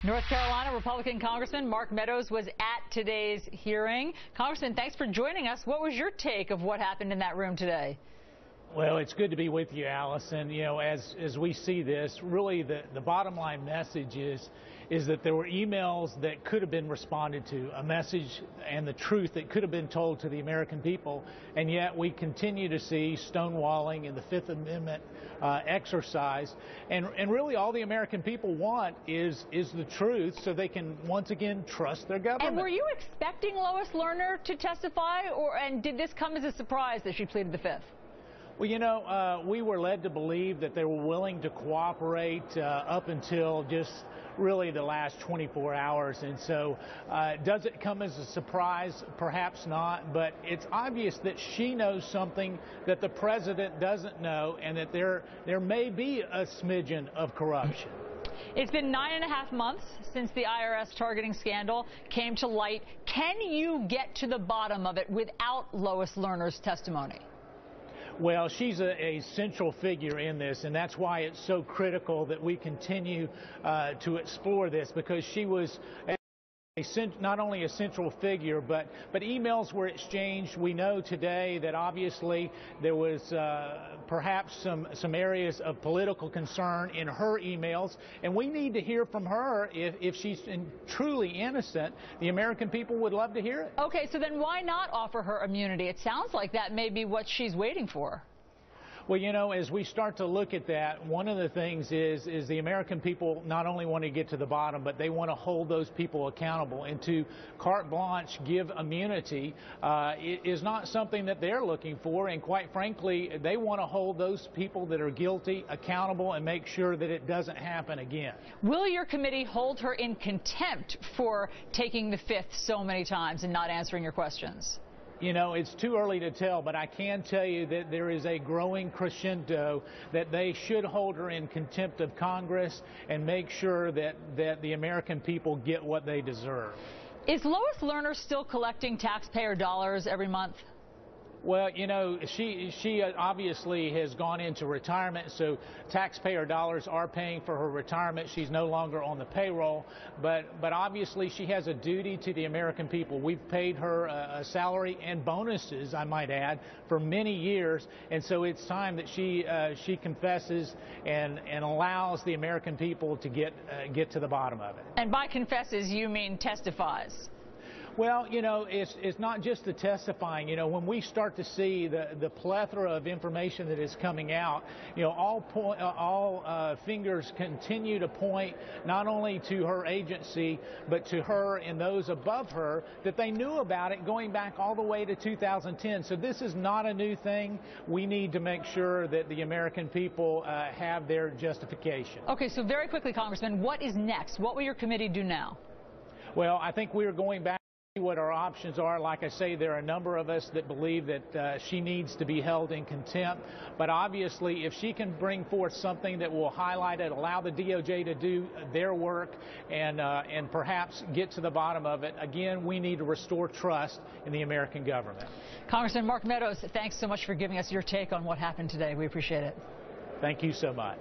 North Carolina Republican Congressman Mark Meadows was at today's hearing. Congressman, thanks for joining us. What was your take of what happened in that room today? Well, it's good to be with you, Allison. You know, as we see this, really the bottom line message is that there were emails that could have been responded to, a message and the truth that could have been told to the American people, and yet we continue to see stonewalling and the Fifth Amendment exercise. And really all the American people want is the truth so they can once again trust their government. And were you expecting Lois Lerner to testify, and did this come as a surprise that she pleaded the Fifth? Well, you know, we were led to believe that they were willing to cooperate up until just really the last 24 hours. And so does it come as a surprise? Perhaps not. But it's obvious that she knows something that the president doesn't know, and that there may be a smidgen of corruption. It's been 9.5 months since the IRS targeting scandal came to light. Can you get to the bottom of it without Lois Lerner's testimony? Well, she's a central figure in this, and that's why it's so critical that we continue to explore this, because she was not only a central figure, but emails were exchanged. We know today that obviously there was perhaps some areas of political concern in her emails, and we need to hear from her. If she's truly innocent, the American people would love to hear it. Okay, so then why not offer her immunity? It sounds like that may be what she's waiting for. Well, you know, as we start to look at that, one of the things is the American people not only want to get to the bottom, but they want to hold those people accountable. And to carte blanche give immunity is not something that they're looking for. And quite frankly, they want to hold those people that are guilty accountable and make sure that it doesn't happen again. Will your committee hold her in contempt for taking the Fifth so many times and not answering your questions? You know, it's too early to tell, but I can tell you that there is a growing crescendo that they should hold her in contempt of Congress and make sure that the American people get what they deserve. Is Lois Lerner still collecting taxpayer dollars every month? Well, you know, she obviously has gone into retirement, so taxpayer dollars are paying for her retirement. She's no longer on the payroll, but obviously she has a duty to the American people. We've paid her a salary and bonuses, I might add, for many years, and so it's time that she confesses and allows the American people to get to the bottom of it. And by confesses, you mean testifies? Well, you know, it's not just the testifying. You know, when we start to see the plethora of information that is coming out, you know, all fingers continue to point not only to her agency, but to her and those above her, that they knew about it going back all the way to 2010. So this is not a new thing. We need to make sure that the American people have their justification. Okay, so very quickly, Congressman, what is next? What will your committee do now? Well, I think we are going back what our options are. Like I say, there are a number of us that believe that she needs to be held in contempt. But obviously, if she can bring forth something that will highlight it, allow the DOJ to do their work, and perhaps get to the bottom of it, again, we need to restore trust in the American government. Congressman Mark Meadows, thanks so much for giving us your take on what happened today. We appreciate it. Thank you so much.